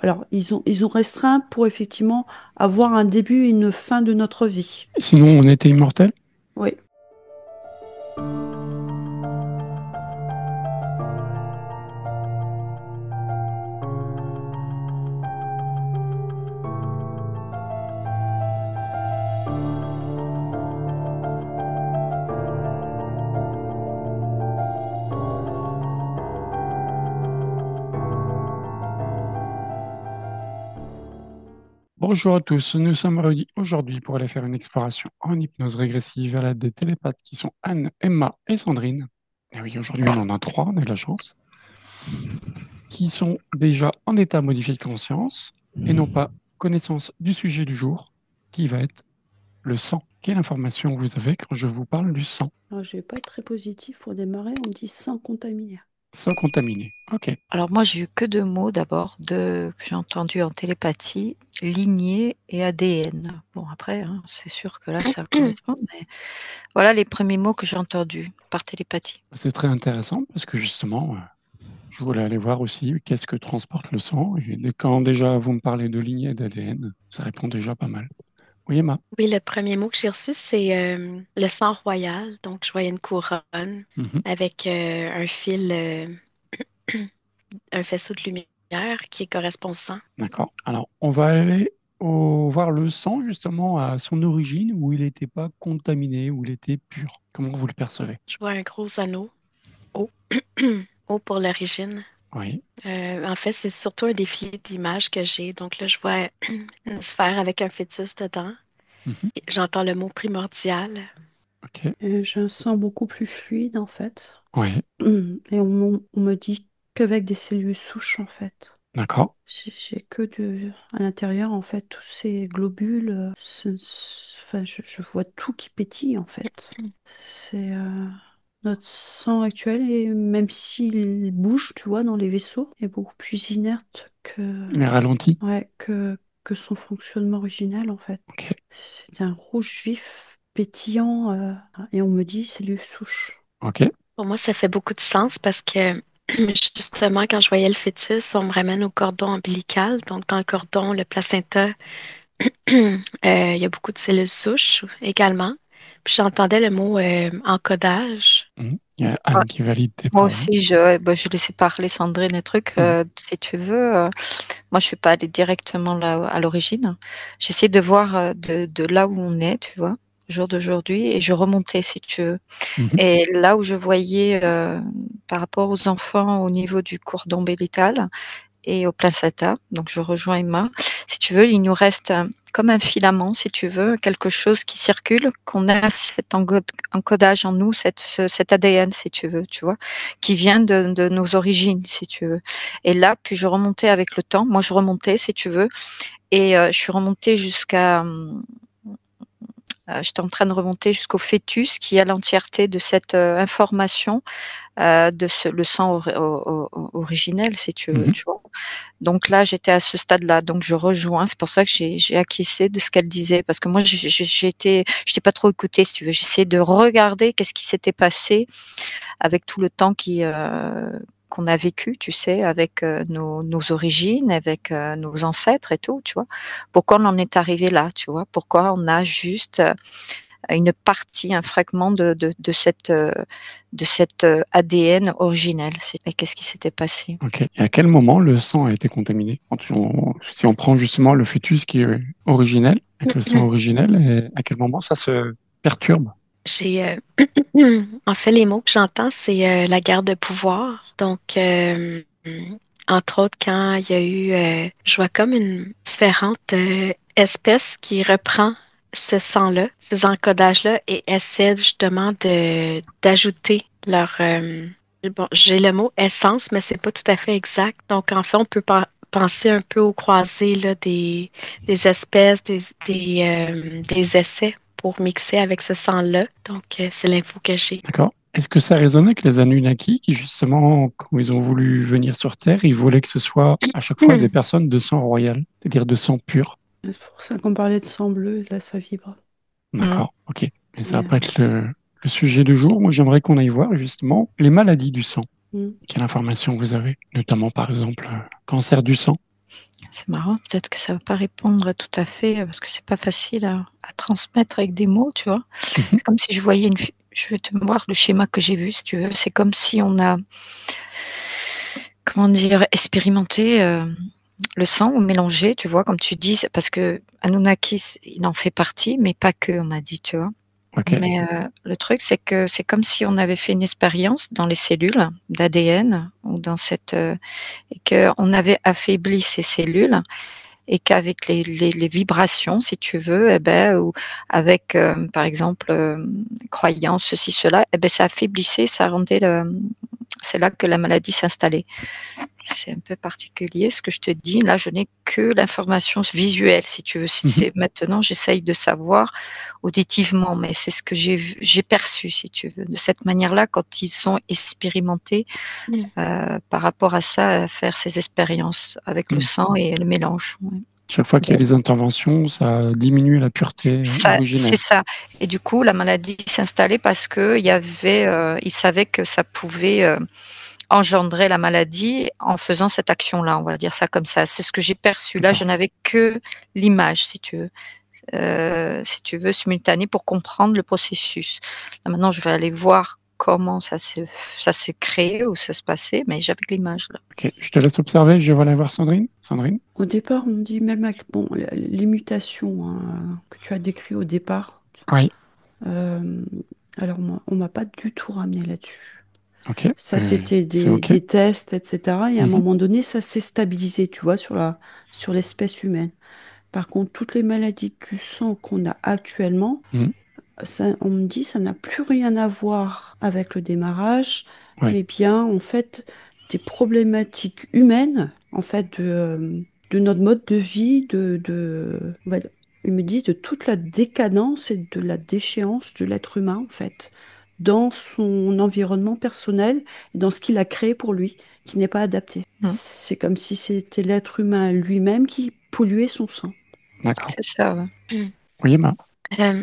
Alors, ils ont restreint pour effectivement avoir un début et une fin de notre vie. Sinon, on était immortel? Oui. Bonjour à tous, nous sommes réunis aujourd'hui pour aller faire une exploration en hypnose régressive à l'aide des télépathes qui sont Anne, Emma et Sandrine. Et oui, aujourd'hui on en a trois, on a de la chance, qui sont déjà en état modifié de conscience et n'ont pas connaissance du sujet du jour, qui va être le sang. Quelle information vous avez quand je vous parle du sang? Alors, je vais pas être très positif pour démarrer. On me dit sans contaminer. Sang contaminé. Ok. Alors moi, j'ai eu que 2 mots d'abord, que j'ai entendus en télépathie, lignée et ADN. Bon après, hein, c'est sûr que là, ça correspond, mais voilà les premiers mots que j'ai entendus par télépathie. C'est très intéressant parce que justement, je voulais aller voir aussi qu'est-ce que transporte le sang. Et quand déjà vous me parlez de lignée d'ADN, ça répond déjà pas mal. Oui, Emma. Oui, le premier mot que j'ai reçu, c'est le sang royal. Donc, je voyais une couronne Mhm. avec un fil, un faisceau de lumière qui correspond au sang. D'accord. Alors, on va aller voir le sang justement à son origine où il n'était pas contaminé, où il était pur. Comment vous le percevez? Je vois un gros anneau, haut, haut pour l'origine. Oui. En fait, c'est surtout un défi d'images que j'ai. Donc là, je vois une sphère avec un fœtus dedans. Mhm. J'entends le mot primordial. Ok. J'ai un sang beaucoup plus fluide, en fait. Oui. Et on me dit qu'avec des cellules souches, en fait. D'accord. J'ai que à l'intérieur, en fait, tous ces globules. Enfin, je vois tout qui pétille, en fait. C'est notre sang actuel, et même s'il bouge, tu vois, dans les vaisseaux, est beaucoup plus inerte Il est ralenti. ouais, que son fonctionnement originel, en fait. Ok. C'est un rouge vif, pétillant, et on me dit cellules souches. Ok. Pour moi, ça fait beaucoup de sens parce que justement, quand je voyais le fœtus, on me ramène au cordon ombilical. Donc, dans le cordon, le placenta, il y a beaucoup de cellules souches également. Puis j'entendais le mot encodage. Mhm. Il y a Ouais. Anne qui valide tes Moi paroles. aussi, je laissais parler Sandrine des trucs. Mhm. Si tu veux, moi, je suis pas allée directement là à l'origine. J'essaie de voir de là où on est, tu vois, au jour d'aujourd'hui, et je remontais, si tu veux. Mhm. Et là où je voyais, par rapport aux enfants au niveau du cordon ombilical et au placenta, donc je rejoins Emma. Si tu veux, il nous reste comme un filament, si tu veux, quelque chose qui circule, qu'on a cet encodage en nous, cet ADN, si tu veux, tu vois, qui vient de nos origines, si tu veux. Et là, puis je remontais avec le temps. Moi, je remontais, si tu veux, et je suis remontée jusqu'à j'étais en train de remonter jusqu'au fœtus qui a l'entièreté de cette information, le sang originel, si tu veux, Mhm. tu vois. Donc là, j'étais à ce stade-là, donc je rejoins. C'est pour ça que j'ai acquiescé de ce qu'elle disait, parce que moi, j'étais pas trop écoutée, si tu veux. J'essayais de regarder qu'est-ce qui s'était passé avec tout le temps qu'on a vécu, tu sais, avec nos origines, avec nos ancêtres et tout, tu vois. Pourquoi on en est arrivé là, tu vois. Pourquoi on a juste une partie, un fragment de cette ADN originel. Et qu'est-ce qui s'était passé? Ok. Et à quel moment le sang a été contaminé? Si on prend justement le fœtus qui est originel, avec le sang originel, et à quel moment ça se perturbe? J'ai, en fait, les mots que j'entends, c'est la guerre de pouvoir. Donc, entre autres, quand il y a eu, je vois comme une différente espèce qui reprend ce sang-là, ces encodages-là, et essaie justement d'ajouter leur, bon, j'ai le mot essence, mais c'est pas tout à fait exact. Donc, en fait, on peut penser un peu au croisé là, des espèces, des essais pour mixer avec ce sang-là. Donc, c'est l'info que j'ai. D'accord. Est-ce que ça résonne avec les Anunnaki qui, justement, quand ils ont voulu venir sur Terre, ils voulaient que ce soit à chaque fois des personnes de sang royal, c'est-à-dire de sang pur? C'est pour ça qu'on parlait de sang bleu, là ça vibre. Mm. D'accord, ok. Et ça Mais, va pas être le sujet du jour. Moi, j'aimerais qu'on aille voir, justement, les maladies du sang. mm. Quelle information vous avez? Notamment, par exemple, cancer du sang. C'est marrant, peut-être que ça va pas répondre tout à fait, parce que c'est pas facile à transmettre avec des mots, tu vois? Mhm. C'est comme si je voyais je vais te voir le schéma que j'ai vu, si tu veux. C'est comme si on a, comment dire, expérimenté, le sang ou mélangé, tu vois? Comme tu dis, c'est parce que Anunnakis, il en fait partie, mais pas que, on m'a dit, tu vois? Ok. Mais le truc, c'est que c'est comme si on avait fait une expérience dans les cellules d'ADN ou dans cette, et qu'on avait affaibli ces cellules et qu'avec les vibrations, si tu veux, eh ben, ou avec, par exemple, croyance, ceci, cela, eh ben, ça affaiblissait, ça rendait c'est là que la maladie s'installait. C'est un peu particulier ce que je te dis. Là, je n'ai que l'information visuelle, si tu veux. Mhm. Maintenant, j'essaye de savoir auditivement, mais c'est ce que j'ai perçu, si tu veux. De cette manière-là, quand ils ont expérimenté par rapport à ça, à faire ces expériences avec le Mhm. sang et le mélange. Ouais. Chaque fois qu'il y a des interventions, ça diminue la pureté Ça, c'est originelle. ça. Et du coup, la maladie s'installait parce que ils savaient que ça pouvait engendrer la maladie en faisant cette action-là. On va dire ça comme ça. C'est ce que j'ai perçu. Là, je D'accord. n'avais que l'image, si tu veux, simultanée pour comprendre le processus. Là, maintenant, je vais aller voir comment ça s'est créé ou ça se passait, mais j'avais que l'image là. Ok, je te laisse observer, je vais aller voir Sandrine. Sandrine? Au départ, on dit même avec bon, les mutations hein, que tu as décrites au départ. Oui, euh, alors, moi, on m'a pas du tout ramené là-dessus. ok. Ça, c'était C'est ok. des tests, etc. Et à un Mhm. moment donné, ça s'est stabilisé, tu vois, sur l'espèce humaine. Par contre, toutes les maladies du sang qu'on a actuellement, Mhm. ça, on me dit, ça n'a plus rien à voir avec le démarrage, Oui, mais bien, en fait, des problématiques humaines, en fait, de notre mode de vie, ils me disent de toute la décadence et de la déchéance de l'être humain, en fait, dans son environnement personnel et dans ce qu'il a créé pour lui, qui n'est pas adapté. Mm. C'est comme si c'était l'être humain lui-même qui polluait son sang. d'accord. C'est ça. Ouais. Oui, Emma. Euh,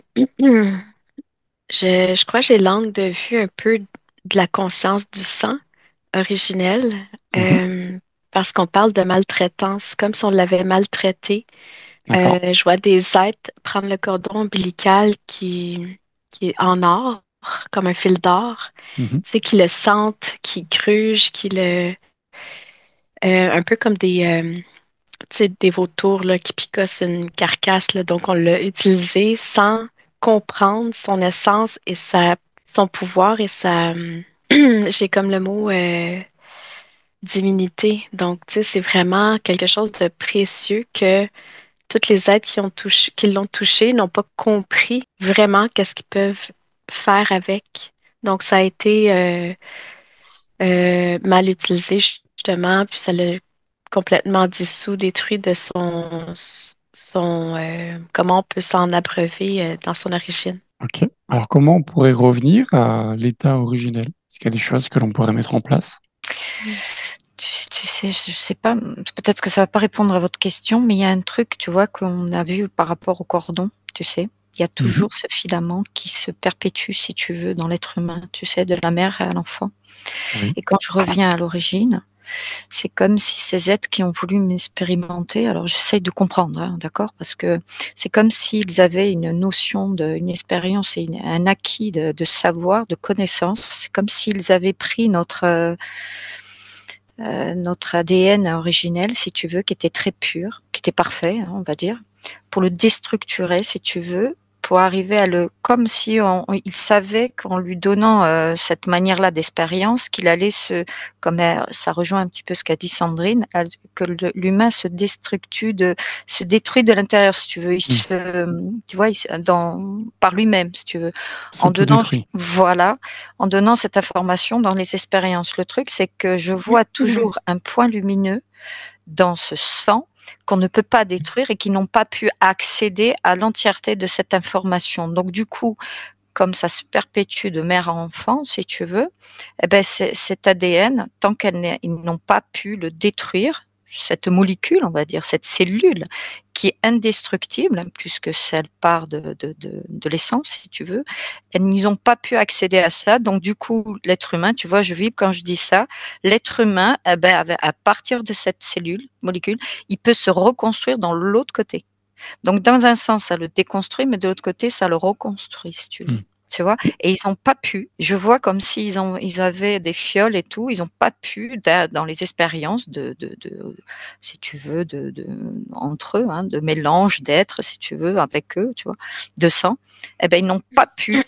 je crois que j'ai l'angle de vue un peu de la conscience du sang originel, Mhm. euh, parce qu'on parle de maltraitance, comme si on l'avait maltraité. D'accord. Je vois des êtres prendre le cordon ombilical qui est en or, comme un fil d'or, Mhm. tu sais, qui le sentent, qui grugent, un peu comme tu sais, des vautours là, qui picossent une carcasse. Là. Donc, on l'a utilisé sans comprendre son essence et son pouvoir et j'ai comme le mot divinité. Donc, tu sais, c'est vraiment quelque chose de précieux que toutes les êtres qui l'ont touché n'ont pas compris vraiment qu'est-ce qu'ils peuvent faire avec. Donc, ça a été mal utilisé justement, puis ça l'a complètement dissous, détruit de comment on peut s'en abreuver dans son origine. Ok. Alors, comment on pourrait revenir à l'état originel? Est-ce qu'il y a des choses que l'on pourrait mettre en place? Mm. Tu sais, je sais pas, peut-être que ça va pas répondre à votre question, mais il y a un truc, tu vois, qu'on a vu par rapport au cordon, tu sais. Il y a Mhm. toujours ce filament qui se perpétue, si tu veux, dans l'être humain, tu sais, de la mère à l'enfant. Oui. Et quand je reviens à l'origine, c'est comme si ces êtres qui ont voulu m'expérimenter, alors j'essaye de comprendre, hein, d'accord, parce que c'est comme s'ils avaient une notion une expérience et un acquis de savoir, de connaissance. C'est comme s'ils avaient pris notre ADN originel, si tu veux, qui était très pur, qui était parfait, hein, on va dire, pour le déstructurer, si tu veux, pour arriver à comme si il savait qu'en lui donnant cette manière-là d'expérience, qu'il allait comme ça rejoint un petit peu ce qu'a dit Sandrine, que l'humain se détruit de l'intérieur, si tu veux, Mhm. tu vois, par lui-même, si tu veux, en donnant, S'autodétruit. voilà, en donnant cette information dans les expériences. Le truc, c'est que je vois toujours un point lumineux dans ce sang qu'on ne peut pas détruire et qui n'ont pas pu accéder à l'entièreté de cette information. Donc du coup, comme ça se perpétue de mère à enfant, si tu veux, eh ben cet ADN, tant ils n'ont pas pu le détruire, cette molécule, on va dire, cette cellule qui est indestructible, puisque celle part de l'essence, si tu veux, ils n'ont pas pu accéder à ça. Donc, du coup, l'être humain, tu vois, je vis quand je dis ça, l'être humain, à partir de cette cellule, molécule, il peut se reconstruire dans l'autre côté. Donc, dans un sens, ça le déconstruit, mais de l'autre côté, ça le reconstruit, si tu veux. Tu vois, et ils n'ont pas pu. Je vois comme ils avaient des fioles et tout. Ils n'ont pas pu dans les expériences si tu veux, entre eux, de mélange d'êtres, si tu veux, avec eux, tu vois, de sang. Eh ben, ils n'ont pas pu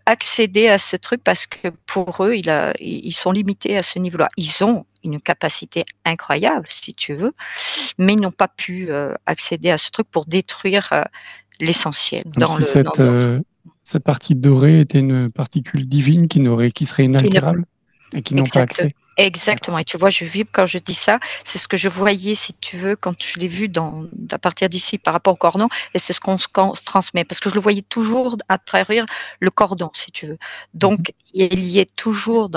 accéder à ce truc parce que pour eux, ils sont limités à ce niveau-là. Ils ont une capacité incroyable, si tu veux, mais ils n'ont pas pu accéder à ce truc pour détruire l'essentiel. Comme si cette partie dorée était une particule divine qui serait inaltérable et qui n'ont pas accès. Exactement. Et tu vois, je vibre quand je dis ça. C'est ce que je voyais, si tu veux, quand je l'ai vu à partir d'ici par rapport au cordon. Et c'est ce qu'on se transmet. Parce que je le voyais toujours à travers le cordon, si tu veux. Donc, il y est toujours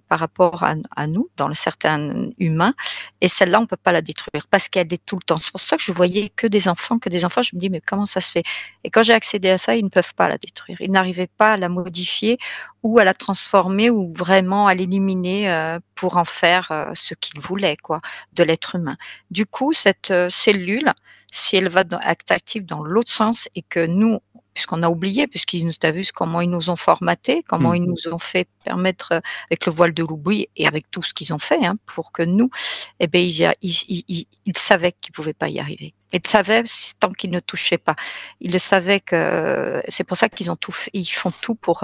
par rapport à nous, dans le certain humain. Et celle-là, on peut pas la détruire parce qu'elle est tout le temps. C'est pour ça que je voyais que des enfants. Je me dis, mais comment ça se fait? Et quand j'ai accédé à ça, ils ne peuvent pas la détruire. Ils n'arrivaient pas à la modifier ou à la transformer ou vraiment à l'éliminer pour en faire ce qu'il voulait, quoi, de l'être humain. Du coup, cette cellule, si elle va être active dans l'autre sens et que nous, puisqu'on a oublié, puisqu'ils nous ont vu comment ils nous ont formatés, comment ils nous ont fait permettre avec le voile de l'oubli et avec tout ce qu'ils ont fait pour que nous, eh ben, ils savaient qu'ils pouvaient pas y arriver. Ils savaient tant qu'ils ne touchaient pas. Ils le savaient que c'est pour ça qu'ils font tout pour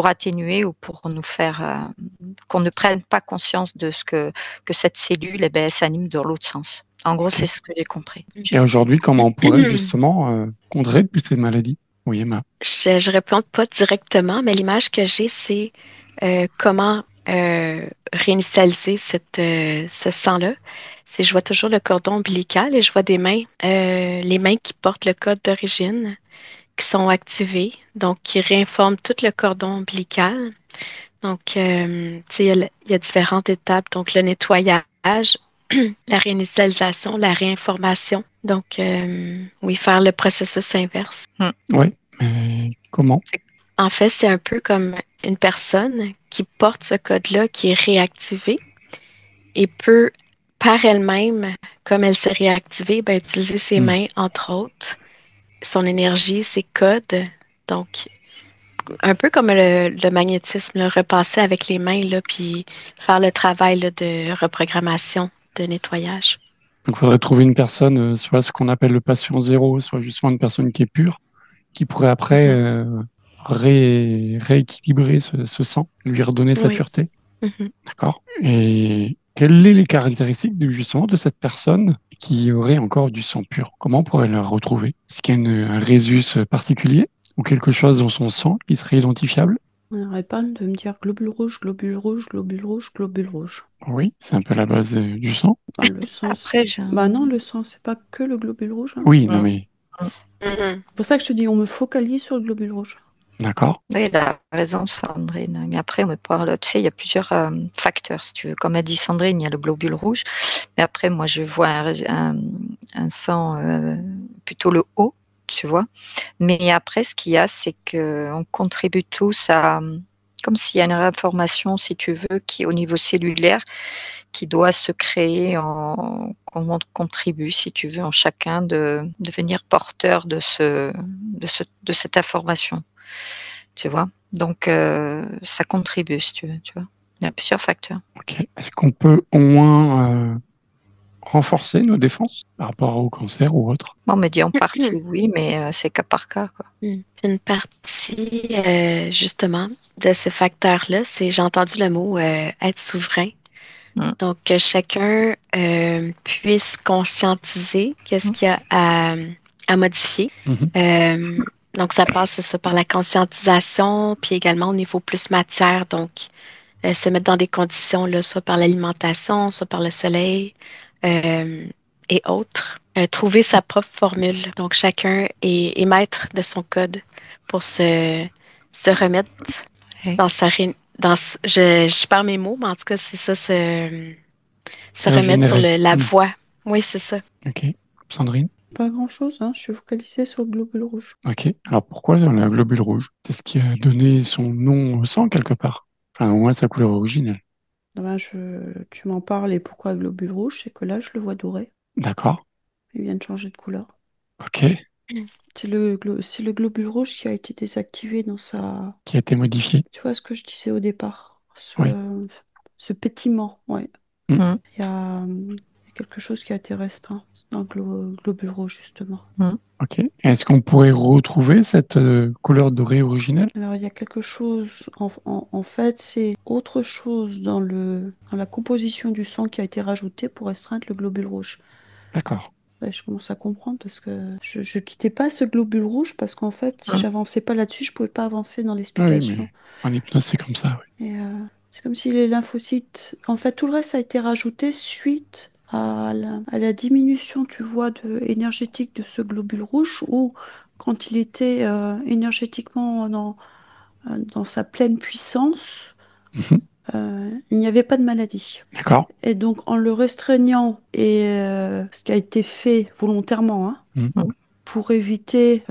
atténuer ou pour nous faire qu'on ne prenne pas conscience de ce que cette cellule, eh ben, s'anime dans l'autre sens. En gros, c'est ce que j'ai compris. Et aujourd'hui, comment on pourrait justement contrer toutes ces maladies? Oui, Emma. Je réponds pas directement, mais l'image que j'ai, c'est comment réinitialiser ce sang-là. Je vois toujours le cordon ombilical et je vois des mains, les mains qui portent le code d'origine, qui sont activées, donc qui réinforment tout le cordon ombilical. Donc, il y a différentes étapes. Donc, le nettoyage, la réinitialisation, la réinformation. Donc, oui, faire le processus inverse. Oui, mais comment? En fait, c'est un peu comme une personne qui porte ce code-là, qui est réactivé et peut, par elle-même, comme elle s'est réactivée, utiliser ses mains, entre autres, son énergie, ses codes. Donc, un peu comme le magnétisme, repasser avec les mains, là, puis faire le travail là, de reprogrammation, de nettoyage. Donc, il faudrait trouver une personne, soit ce qu'on appelle le patient zéro, soit justement une personne qui est pure, qui pourrait après rééquilibrer ce sang, lui redonner sa pureté. D'accord. Et quelles sont les caractéristiques justement de cette personne qui aurait encore du sang pur? Comment on pourrait la retrouver? Est-ce qu'il y a un résus particulier ou quelque chose dans son sang qui serait identifiable? On n'arrête pas de me dire globule rouge, globule rouge, globule rouge, globule rouge. Oui, c'est un peu la base du sang. Le sang, Après, non, le sang, c'est pas que le globule rouge. Oui, non mais... C'est pour ça que je te dis, on me focalise sur le globule rouge. D'accord. Oui, elle a raison, Sandrine. Mais après, on me parle, tu sais, il y a plusieurs facteurs, si tu veux. Comme a dit Sandrine, il y a le globule rouge. Mais après, moi, je vois un sang plutôt le haut, tu vois. Mais après, ce qu'il y a, c'est qu'on contribue tous à... Comme s'il y a une réinformation, si tu veux, qui est au niveau cellulaire, qui doit se créer qu'on contribue, si tu veux, en chacun de devenir porteur de cette information. Tu vois, donc ça contribue, si tu veux, tu vois. Il y a plusieurs facteurs. Ok. Est-ce qu'on peut au moins renforcer nos défenses par rapport au cancer ou autre? On me dit en partie oui, mais c'est cas par cas, quoi. Une partie, justement, de ce facteur-là, c'est, j'ai entendu le mot être souverain. Donc, que chacun puisse conscientiser qu'est-ce qu'il y a à modifier. Donc, ça passe c'est ça, par la conscientisation, puis également au niveau plus matière, donc se mettre dans des conditions, là, soit par l'alimentation, soit par le soleil et autres. Trouver sa propre formule. Donc, chacun est maître de son code pour se remettre dans sa... je perds mes mots, mais en tout cas, c'est ça, Se remettre sur Régénérer. la voie. Oui, c'est ça. Ok. Sandrine? Pas grand-chose, hein. Je suis focalisée sur le globule rouge. Ok. Alors pourquoi dans la globule rouge? C'est ce qui a donné son nom au sang quelque part. Enfin, au moins sa couleur originelle. Eh ben, tu m'en parles et pourquoi globule rouge? C'est que là, je le vois doré. D'accord. Il vient de changer de couleur. Ok. C'est le globule rouge qui a été désactivé dans sa... Qui a été modifié. Tu vois ce que je disais au départ? Oui. Ce pétillement, ouais. Mm. Mm. Il y a quelque chose qui a été restreint dans le globule rouge, justement. Ok. Est-ce qu'on pourrait retrouver cette couleur dorée originelle? Alors, il y a quelque chose, en fait, c'est autre chose dans dans la composition du sang qui a été rajouté pour restreindre le globule rouge. D'accord. Ouais, je commence à comprendre parce que je quittais pas ce globule rouge parce qu'en fait, si Mm. j'avançais pas là-dessus, je pouvais pas avancer dans Ah oui, l'explication. mais en hypnose, c'est comme ça, oui. Et c'est comme si les lymphocytes, en fait, tout le reste a été rajouté suite à la diminution, tu vois, énergétique de ce globule rouge ou quand il était énergétiquement dans sa pleine puissance, Mhm. il n'y avait pas de maladie. D'accord. Et donc, en le restreignant, et ce qui a été fait volontairement, hein, Mm. pour éviter.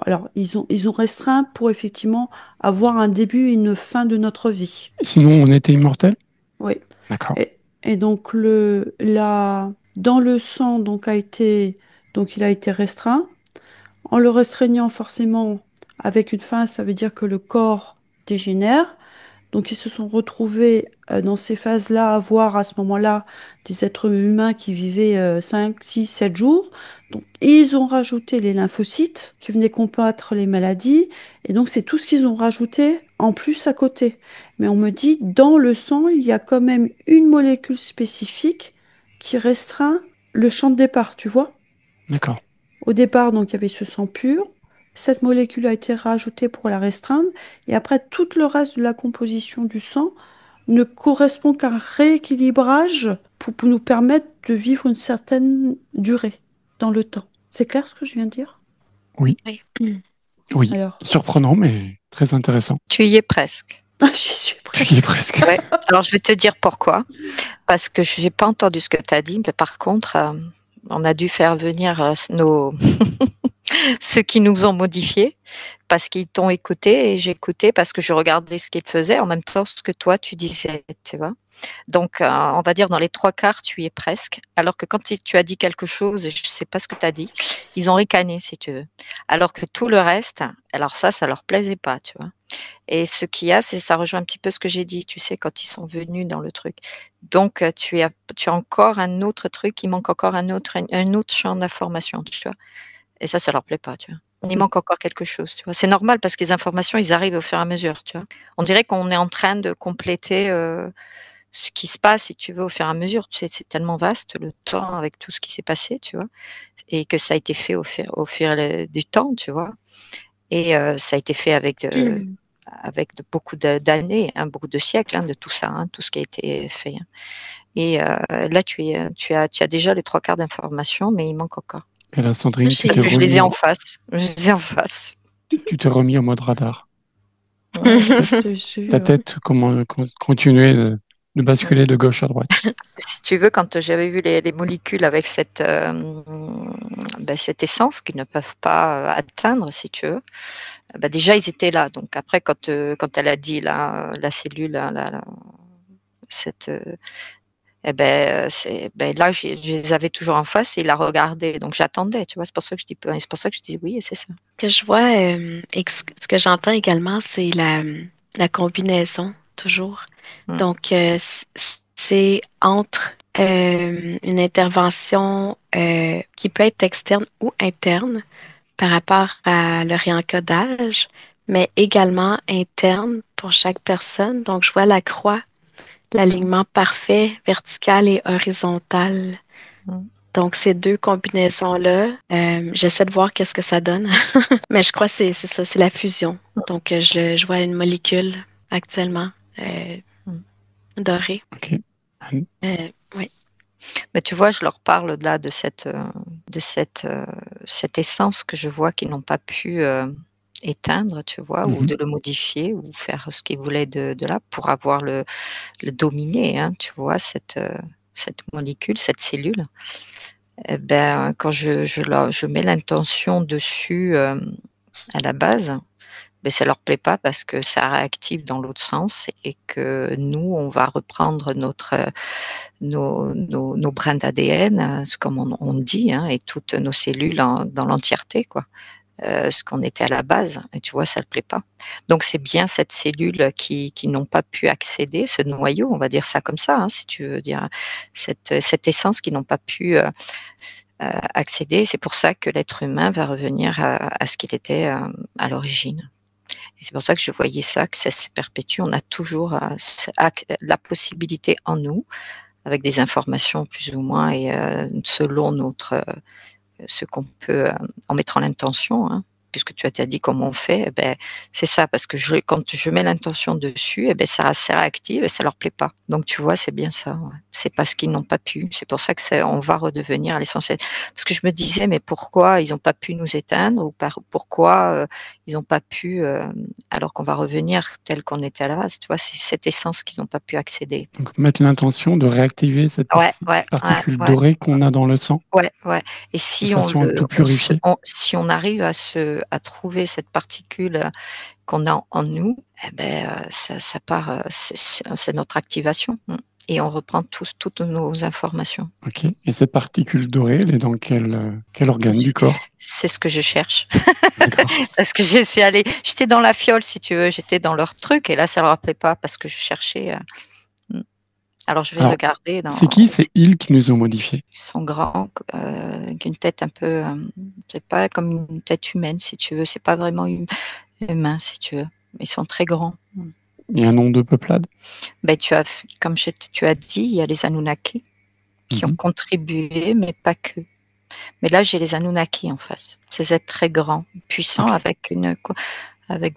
Alors, ils ont restreint pour effectivement avoir un début et une fin de notre vie. Sinon, on était immortel? Oui. D'accord. Et donc, dans le sang, donc, il a été restreint. En le restreignant forcément avec une fin, ça veut dire que le corps dégénère. Donc ils se sont retrouvés dans ces phases-là à voir à ce moment-là des êtres humains qui vivaient 5, 6, 7 jours. Donc ils ont rajouté les lymphocytes qui venaient combattre les maladies. Et donc c'est tout ce qu'ils ont rajouté en plus à côté. Mais on me dit, dans le sang, il y a quand même une molécule spécifique qui restreint le champ de départ, tu vois? D'accord. Au départ, donc, il y avait ce sang pur. Cette molécule a été rajoutée pour la restreindre. Et après, tout le reste de la composition du sang ne correspond qu'à un rééquilibrage pour nous permettre de vivre une certaine durée dans le temps. C'est clair ce que je viens de dire? Oui. Oui. Oui. Alors, Surprenant, mais très intéressant. Tu y es presque. j'y suis Tu y es presque. presque. Ouais. Alors, je vais te dire pourquoi. Parce que je n'ai pas entendu ce que tu as dit, mais par contre, on a dû faire venir ceux qui nous ont modifiés parce qu'ils t'ont écouté et j'ai écouté parce que je regardais ce qu'ils faisaient en même temps ce que toi tu disais, tu vois. Donc, on va dire dans les 3/4, tu y es presque. Alors que quand tu as dit quelque chose et je ne sais pas ce que tu as dit, ils ont ricané, si tu veux. Alors que tout le reste, alors ça leur plaisait pas, tu vois. Et ce qu'il y a, ça rejoint un petit peu ce que j'ai dit, tu sais, quand ils sont venus dans le truc. Donc, tu as encore un autre truc, il manque encore un autre champ d'information, tu vois. Et ça leur plaît pas, tu vois. Il manque encore quelque chose, tu vois. C'est normal parce que les informations, ils arrivent au fur et à mesure, tu vois. On dirait qu'on est en train de compléter ce qui se passe, si tu veux, au fur et à mesure. Tu sais, c'est tellement vaste le temps avec tout ce qui s'est passé, tu vois, et que ça a été fait au fur du temps, tu vois. Et ça a été fait avec beaucoup d'années, hein, beaucoup de siècles, hein, de tout ça, hein, tout ce qui a été fait. Hein. Et là, tu as déjà les 3/4 d'informations, mais il manque encore. Et là, Sandrine, tu J'ai- t'es Je les ai remis en face. Je les ai en face. tu t'es remis en mode radar. Ouais, j'ai vu, Ta ouais. tête continuait de basculer de gauche à droite. Si tu veux, quand j'avais vu les molécules avec cette essence qu'ils ne peuvent pas atteindre, si tu veux, déjà ils étaient là. Donc après, quand elle a dit la cellule, cette, là, je les avais toujours en face et il la regardait. Donc j'attendais, tu vois. C'est pour ça que je dis oui, c'est ça. Que je vois, et ce que j'entends également, c'est la combinaison, toujours. Mm. Donc, c'est entre une intervention qui peut être externe ou interne par rapport à le réencodage, mais également interne pour chaque personne. Donc, je vois la croix, l'alignement parfait, vertical et horizontal. Mm. Donc, ces deux combinaisons-là, j'essaie de voir qu'est-ce que ça donne. Mais je crois que c'est ça, c'est la fusion. Donc, je vois une molécule actuellement euh, Mm. dorée. Ok. Oui. Mais tu vois, je leur parle là cette essence que je vois qu'ils n'ont pas pu éteindre, tu vois, ou Mhm. de le modifier, ou faire ce qu'ils voulaient de là pour avoir le dominer, hein, tu vois, cette molécule, cette cellule, eh ben, quand je mets l'intention dessus à la base, ben, ça leur plaît pas parce que ça réactive dans l'autre sens et que nous, on va reprendre nos brins d'ADN, comme on dit, hein, et toutes nos cellules dans l'entièreté, quoi. Ce qu'on était à la base, et tu vois, ça ne plaît pas. Donc c'est bien cette cellule qui n'ont pas pu accéder, ce noyau, on va dire ça comme ça, hein, si tu veux dire, cette essence qui n'ont pas pu accéder. C'est pour ça que l'être humain va revenir à ce qu'il était à l'origine. Et c'est pour ça que je voyais ça, que ça se perpétue. On a toujours la possibilité en nous, avec des informations plus ou moins et selon ce qu'on peut, en mettant l'intention, hein, puisque tu as dit comment on fait, eh ben, c'est ça, parce que quand je mets l'intention dessus, eh ben, ça réactive et ça leur plaît pas. Donc tu vois, c'est bien ça. Ouais. C'est parce qu'ils n'ont pas pu. C'est pour ça que on va redevenir à l'essentiel. Parce que je me disais, mais pourquoi ils n'ont pas pu nous éteindre ou pourquoi ils n'ont pas pu, alors qu'on va revenir tel qu'on était à la base. Tu vois, c'est cette essence qu'ils n'ont pas pu accéder. Donc, mettre l'intention de réactiver cette particule dorée qu'on a dans le sang. Ouais. Et si si on arrive à trouver cette particule qu'on a en nous, eh ben, ça part, c'est notre activation. Et on reprend toutes nos informations. Ok. Et cette particule dorée, elle est dans quel organe du corps? C'est ce que je cherche. Parce que j'étais dans la fiole, si tu veux, j'étais dans leur truc, et là, ça leur plaît pas parce que je cherchais. Alors, je vais regarder. C'est qui? C'est ils qui nous ont modifiés. Ils sont grands, avec une tête un peu. C'est pas comme une tête humaine, si tu veux. C'est pas vraiment humain, si tu veux. Ils sont très grands. Il y a un nom de peuplade? Ben, comme tu as dit, il y a les Anunnaki qui ont contribué, mais pas que. Mais là, j'ai les Anunnaki en face. Ces êtres très grands, puissants, avec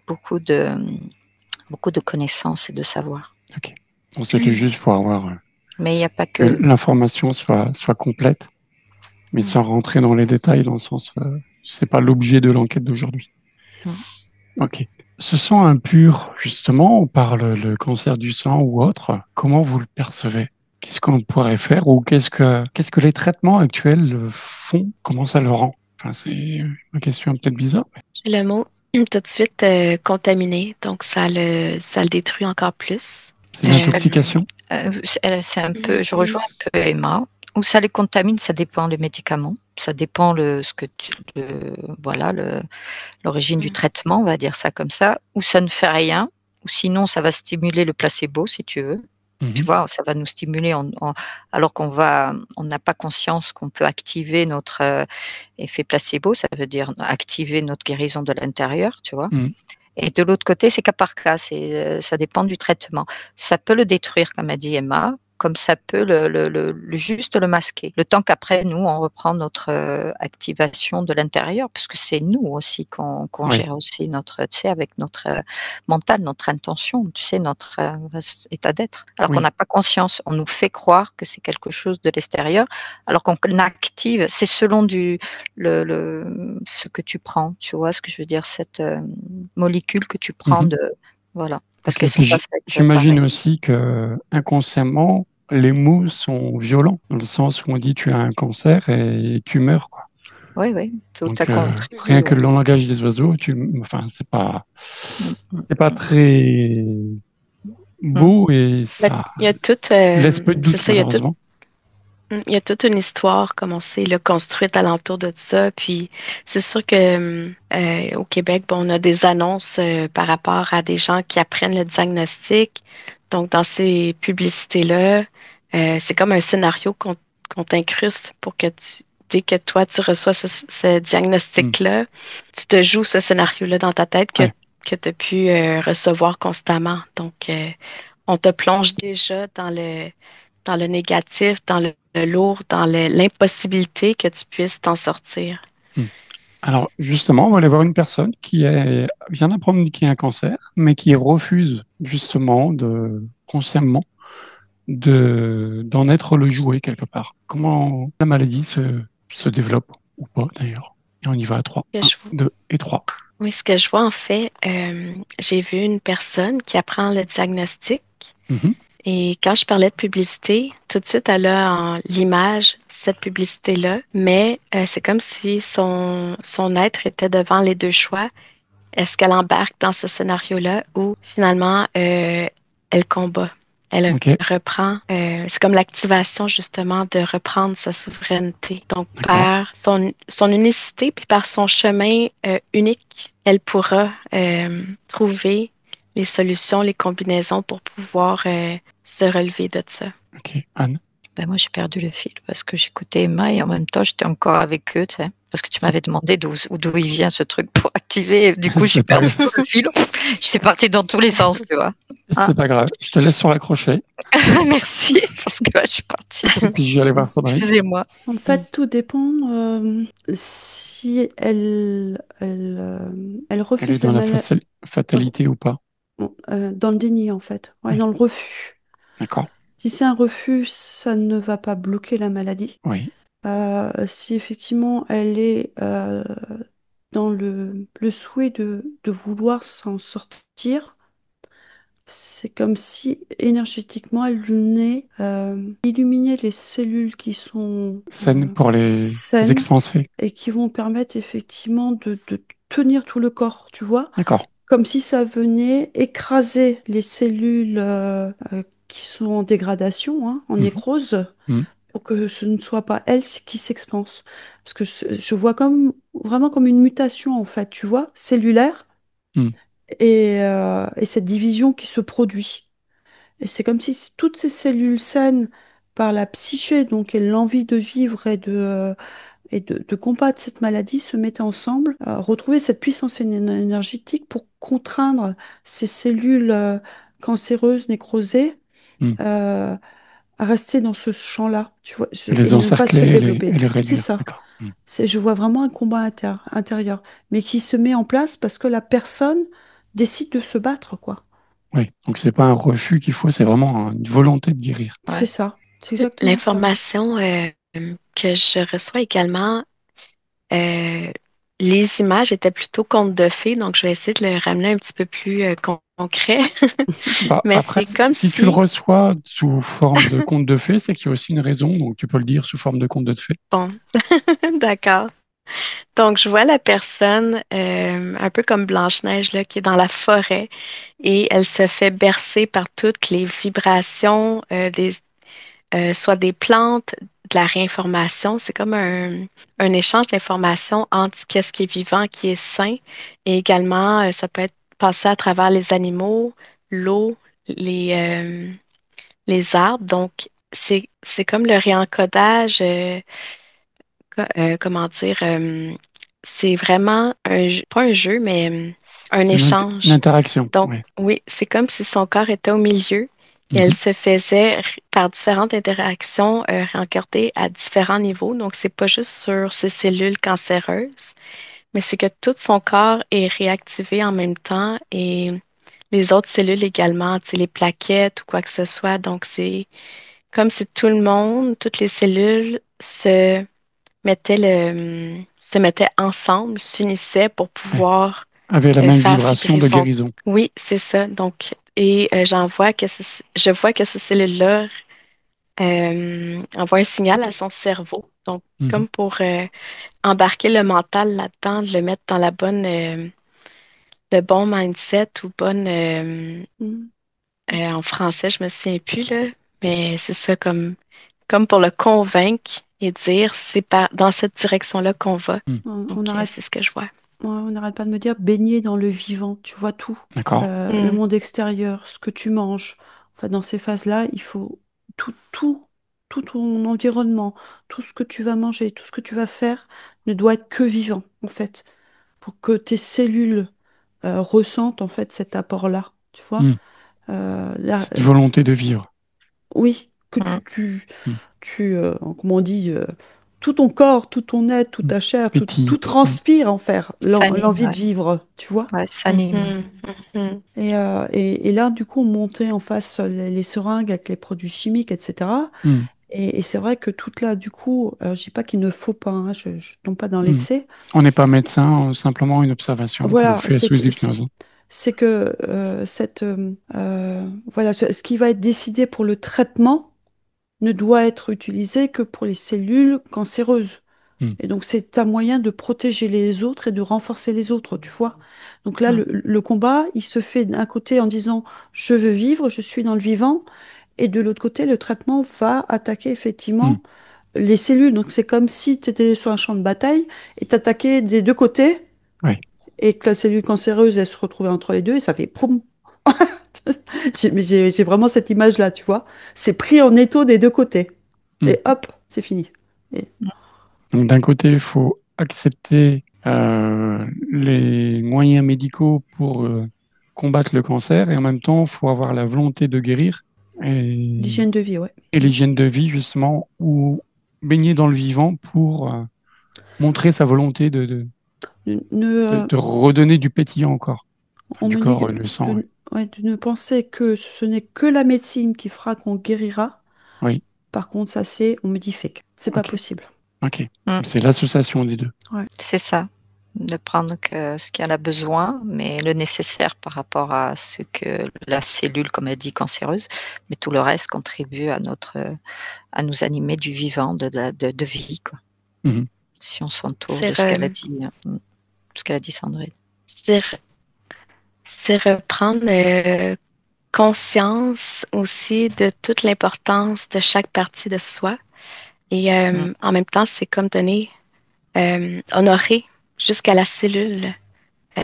beaucoup de connaissances et de savoir. Ok. Donc, c'était juste pour avoir mais il y a pas que l'information soit complète, mais sans rentrer dans les détails, dans le sens, c'est pas l'objet de l'enquête d'aujourd'hui. Ok. Ce sang impur, justement, par le cancer du sang ou autre, comment vous le percevez? Qu'est-ce qu'on pourrait faire ou qu'est-ce que les traitements actuels font? Comment ça le rend? Enfin, c'est une question peut-être bizarre. Le mot tout de suite contaminé, donc ça le détruit encore plus. C'est l'intoxication? C'est un peu, je rejoins un peu Emma. Où ça les contamine, ça dépend des médicaments, ça dépend l'origine du traitement, on va dire ça comme ça. Ou ça ne fait rien, ou sinon ça va stimuler le placebo, si tu veux. Tu vois, ça va nous stimuler alors qu'on n'a pas conscience qu'on peut activer notre effet placebo, ça veut dire activer notre guérison de l'intérieur, tu vois. Et de l'autre côté, c'est cas par cas, ça dépend du traitement. Ça peut le détruire, comme a dit Emma, comme ça peut juste le masquer. Le temps qu'après, nous, on reprend notre activation de l'intérieur, parce que c'est nous aussi qu'on gère aussi avec notre mental, notre intention, notre état d'être. Alors qu'on n'a pas conscience, on nous fait croire que c'est quelque chose de l'extérieur, alors qu'on active, c'est selon ce que tu prends, tu vois ce que je veux dire, cette molécule que tu prends voilà. Parce qu'elles sont pas faites. J'imagine aussi que inconsciemment, les mots sont violents, dans le sens où on dit tu as un cancer et tu meurs, quoi. Oui, tout à fait. Rien que le langage des oiseaux, c'est pas très beau et ça il y a laisse peu de doute, malheureusement. Il y a toute une histoire, comment c'est construite alentour de ça. Puis c'est sûr que au Québec, on a des annonces par rapport à des gens qui apprennent le diagnostic. Donc, dans ces publicités-là, c'est comme un scénario qu'on t'incruste pour que dès que toi, tu reçois ce diagnostic-là, tu te joues ce scénario-là dans ta tête que tu as pu recevoir constamment. Donc, on te plonge déjà dans le négatif, dans le lourd, dans l'impossibilité que tu puisses t'en sortir. Alors, justement, on va aller voir une personne qui vient d'apprendre qu'il y a un cancer, mais qui refuse, justement, consciemment, d'en être le jouet quelque part. Comment la maladie se développe, ou pas, d'ailleurs. Et on y va à 3. 1, 2 et 3. Oui, ce que je vois, en fait, j'ai vu une personne qui apprend le diagnostic Et quand je parlais de publicité, tout de suite, elle a en l'image cette publicité-là, mais c'est comme si son être était devant les deux choix. Est-ce qu'elle embarque dans ce scénario-là ou finalement elle combat? Elle Ok, reprend, c'est comme l'activation justement de reprendre sa souveraineté. Donc d'accord. par son unicité, puis par son chemin unique, elle pourra trouver les solutions, les combinaisons pour pouvoir se relever de ça. Ok, Anne. Ben moi, j'ai perdu le fil parce que j'écoutais Emma et en même temps, j'étais encore avec eux, tu sais, parce que tu m'avais demandé d'où il vient ce truc pour activer. Du coup, j'ai C'est pas, perdu le fil. Je suis partie dans tous les sens, tu vois. c'est pas grave. Je te laisse sur la crochet. Merci, parce que là, je suis partie. Et puis, je vais aller voir Sandrine. Excusez-moi. En fait, tout dépend si elle Elle est refuse dans la la maladie. fatalité ou pas? Dans le déni, en fait. Ouais, Oui, dans le refus. d'accord. Si c'est un refus, ça ne va pas bloquer la maladie. Oui, Si effectivement elle est dans le souhait de vouloir s'en sortir, c'est comme si énergétiquement elle venait illuminer les cellules qui sont scène pour les saines expansés. et qui vont permettre effectivement de tenir tout le corps, tu vois? D'accord. Comme si ça venait écraser les cellules qui sont en dégradation, hein, en Mhm, nécrose, mhm, pour que ce ne soit pas elle qui s'expanse. Parce que je vois comme vraiment comme une mutation, en fait, tu vois, cellulaire, mhm. et cette division qui se produit. Et c'est comme si toutes ces cellules saines, par la psyché, donc, et l'envie de vivre et de combattre cette maladie, se mettaient ensemble, retrouver cette puissance énergétique pour contraindre ces cellules cancéreuses, nécrosées, Mhm. euh, à rester dans ce champ-là, tu vois, et Les ne pas se encercler développer. et les C'est réduire. ça. D'accord. Mhm. Je vois vraiment un combat intérieur, mais qui se met en place parce que la personne décide de se battre, quoi. Oui, donc c'est pas un refus qu'il faut, c'est vraiment une volonté de guérir. C'est Ouais. ça. C'est exactement ça. L'information que je reçois également, euh, les images étaient plutôt contes de fées, donc je vais essayer de le ramener un petit peu plus concret. Bah, Mais après, c'est comme si tu le si, reçois sous forme de conte de fées, c'est qu'il y a aussi une raison, donc tu peux le dire sous forme de conte de fées. bon, d'accord. Donc je vois la personne un peu comme Blanche-Neige là, qui est dans la forêt et elle se fait bercer par toutes les vibrations soit des plantes, de la réinformation. C'est comme un échange d'informations entre qu'est-ce qui est vivant, qui est sain, et également, ça peut être passé à travers les animaux, l'eau, les arbres. Donc, c'est comme le réencodage, comment dire, c'est vraiment pas un jeu, mais un C'est une échange. interaction. Donc, Oui. oui, c'est comme si son corps était au milieu et elle Mhm. se faisait, par différentes interactions, rencarder à différents niveaux. Donc, c'est pas juste sur ses cellules cancéreuses, mais c'est que tout son corps est réactivé en même temps et les autres cellules également, tu sais, les plaquettes ou quoi que ce soit. Donc, c'est comme si tout le monde, toutes les cellules se mettaient ensemble, s'unissaient pour Ouais. pouvoir Avait la même faire vibration vibrer de son. guérison. Oui, c'est ça. Donc, et je vois que ces cellules-là envoient un signal à son cerveau. Donc, Mhm. comme pour embarquer le mental là-dedans, le mettre dans le bon mindset ou bonne, Mm. en français, je me souviens plus, là, mais c'est ça comme pour le convaincre et dire c'est dans cette direction-là qu'on va. Mhm. On Donc, arrête, c'est ce que je vois. ouais, on n'arrête pas de me dire baigner dans le vivant, tu vois tout. D'accord. Le Mm. monde extérieur, ce que tu manges. Enfin, dans ces phases-là, il faut tout, tout, tout ton environnement, tout ce que tu vas manger, tout ce que tu vas faire ne doit être que vivant, en fait, pour que tes cellules ressentent, en fait, cet apport-là, tu vois. Mhm. Là, Cette volonté de vivre. oui, que Mm. Mhm. comment on dit, tout ton corps, tout ton être, toute Mhm. ta chair, tout Pétille. Mhm. transpire, en fait, S'anime, l'envie de ouais. vivre, tu vois. Ouais, s'anime. Mhm. Mhm. Et là, du coup, on montait en face les seringues avec les produits chimiques, etc. Mhm. Et c'est vrai que tout là, du coup, alors, je dis pas qu'il ne faut pas, hein, je tombe pas dans Mhm. l'excès. On n'est pas médecin, simplement une observation qu'on Voilà, fait sous hypnose. c'est que voilà, ce qui va être décidé pour le traitement ne doit être utilisé que pour les cellules cancéreuses. Hmm. Et donc, c'est un moyen de protéger les autres et de renforcer les autres, tu vois. Donc là, Hmm. le combat, il se fait d'un côté en disant, je veux vivre, je suis dans le vivant, et de l'autre côté, le traitement va attaquer Hmm. effectivement les cellules. Donc, c'est comme si tu étais sur un champ de bataille et t'attaquais des deux côtés, Oui. et que la cellule cancéreuse, elle se retrouvait entre les deux, et ça fait poum. J'ai vraiment cette image-là, tu vois. C'est pris en étau des deux côtés. Hmm. Et hop, c'est fini. Et Donc, d'un côté, il faut accepter les moyens médicaux pour combattre le cancer et en même temps, il faut avoir la volonté de guérir et, l'hygiène de vie, ouais. et l'hygiène de vie, justement, ou baigner dans le vivant pour montrer sa volonté de redonner du pétillant encore, enfin, On du me dit corps, le sang. ouais, de ne penser que ce n'est que la médecine qui fera qu'on guérira. Oui, Par contre, ça c'est, on me dit fake. C'est pas ok, possible. ok. Hmm. C'est l'association des deux. Ouais. C'est ça. De prendre que ce qu'elle a besoin, mais le nécessaire par rapport à ce que la cellule, comme elle dit, cancéreuse, mais tout le reste contribue à nous animer du vivant, de vie, quoi. Mhm. Si on s'entoure C'est de ce qu'elle a re- dit, ce qu'elle a dit Sandrine. c'est re- c'est reprendre conscience aussi de toute l'importance de chaque partie de soi. Et Mm, en même temps, c'est comme donner, honorer jusqu'à la cellule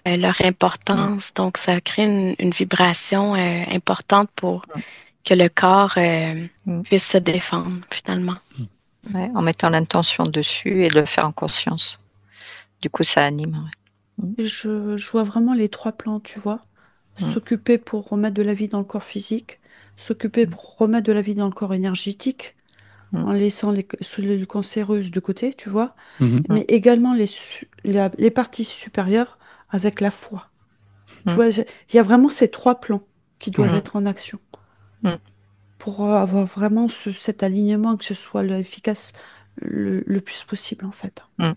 leur mm, importance. Donc, ça crée une vibration importante pour que le corps mm. puisse se défendre finalement. Ouais, en mettant l'intention dessus et de le faire en conscience. Du coup, ça anime. Ouais. Et je vois vraiment les trois plans, tu vois. Mm, S'occuper pour remettre de la vie dans le corps physique, s'occuper mm, pour remettre de la vie dans le corps énergétique, mm, en laissant les cellules cancéreuses de côté, tu vois, Mhm. mm, mais également les parties supérieures avec la foi. Tu mm, vois, il y a vraiment ces trois plans qui doivent Ouais. être en action mm, pour avoir vraiment cet alignement, que ce soit efficace le plus possible, en fait. mm.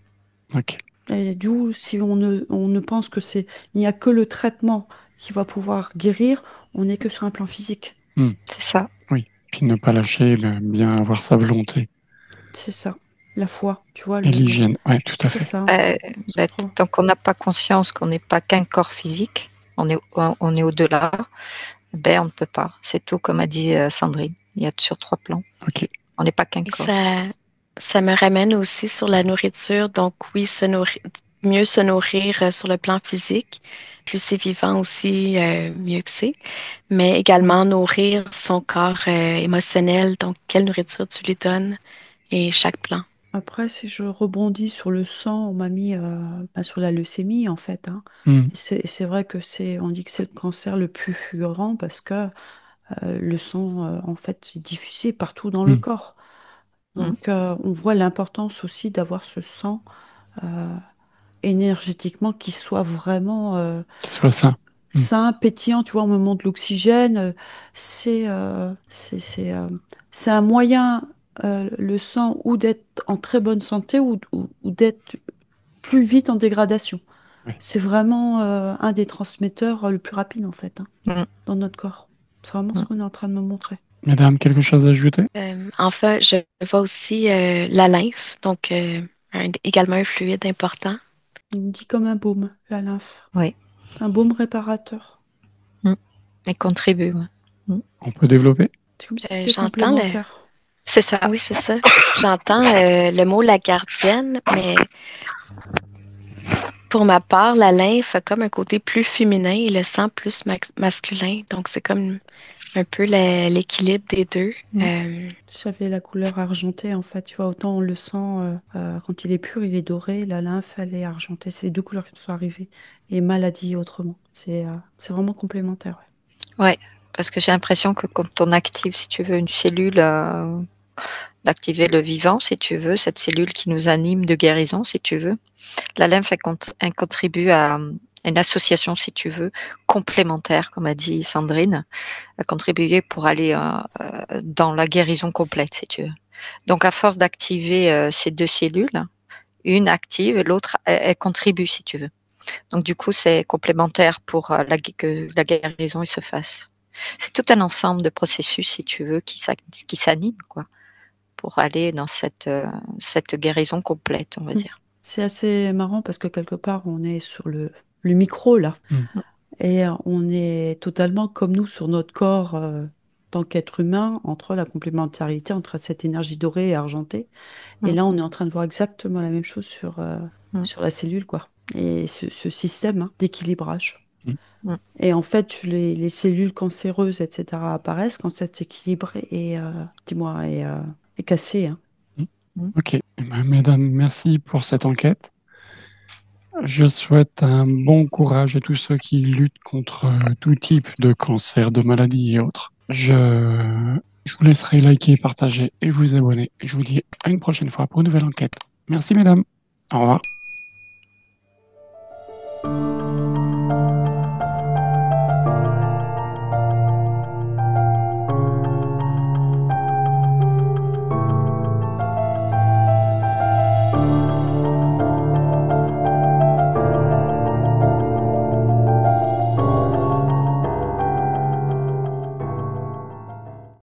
Ok. Et d'où, si on ne pense que il n'y a que le traitement qui va pouvoir guérir, on n'est que sur un plan physique. Hmm. C'est ça. Oui. Puis ne pas lâcher, bien avoir sa volonté. C'est ça. La foi, tu vois, Et l'hygiène. Ouais, tout à c'est fait. ça. Euh, C'est bah, trop. tant qu'on n'a pas conscience qu'on n'est pas qu'un corps physique, on est au-delà, ben on ne peut pas. C'est tout comme a dit Sandrine. Il y a sur trois plans. Ok. On n'est pas qu'un Et corps. ça me ramène aussi sur la nourriture. Donc oui, mieux se nourrir sur le plan physique. Plus c'est vivant aussi, mieux que c'est. Mais Mm, également nourrir son corps émotionnel. Donc quelle nourriture tu lui donnes et chaque plan. Après, si je rebondis sur le sang, on m'a mis sur la leucémie, en fait, hein. Hmm. C'est vrai que on dit que c'est le cancer le plus fulgurant parce que le sang, en fait, est diffusé partout dans le Hmm. corps. mm, Donc, on voit l'importance aussi d'avoir ce sang euh, énergétiquement qui soit vraiment Qu'il soit sain. Hmm. sain, pétillant. Tu vois, au moment de l'oxygène, c'est un moyen, le sang, ou d'être en très bonne santé ou d'être plus vite en dégradation. Ouais. C'est vraiment un des transmetteurs le plus rapide, en fait, hein, mm, dans notre corps. C'est vraiment ce mm. qu'on est en train de me montrer. Madame, quelque chose à ajouter? Enfin, je vois aussi la lymphe. Donc également un fluide important. Il me dit comme un baume, la lymphe. Oui. Un baume réparateur. Mm. Et contribue. Ouais. Mm. On peut développer? C'est comme si c'était J'entends le... complémentaire. C'est ça. Oui, c'est ça. J'entends le mot la gardienne, mais pour ma part, la lymphe a comme un côté plus féminin et le sang plus masculin. Donc, c'est comme un peu l'équilibre des deux. Mm. J'avais la couleur argentée, en fait. Tu vois, autant on le sent quand il est pur, il est doré. La lymphe, elle est argentée. C'est les deux couleurs qui me sont arrivées. Et maladie autrement. C'est vraiment complémentaire. Ouais. Parce que j'ai l'impression que quand on active, si tu veux, une cellule, d'activer le vivant, si tu veux, cette cellule qui nous anime de guérison, si tu veux, la lymphe, elle contribue à une association, si tu veux, complémentaire, comme a dit Sandrine, à contribuer pour aller dans la guérison complète, si tu veux. Donc, à force d'activer ces deux cellules, une active et l'autre, elle contribue, si tu veux. Donc du coup, c'est complémentaire pour que la guérison se fasse. C'est tout un ensemble de processus, si tu veux, qui s'animent, quoi, pour aller dans cette guérison complète, on va dire. C'est assez marrant parce que quelque part, on est sur le micro, là. Et on est totalement comme nous sur notre corps, tant qu'être humain, entre la complémentarité entre cette énergie dorée et argentée. Et là, on est en train de voir exactement la même chose sur la cellule, quoi. Et ce système d'équilibrage. Et en fait, les cellules cancéreuses, etc., apparaissent quand cet équilibre est cassé. Hein. Ok. Eh ben, mesdames, merci pour cette enquête. Je souhaite un bon courage à tous ceux qui luttent contre tout type de cancer, de maladies et autres. Je vous laisserai liker, partager et vous abonner. Je vous dis à une prochaine fois pour une nouvelle enquête. Merci, mesdames. Au revoir.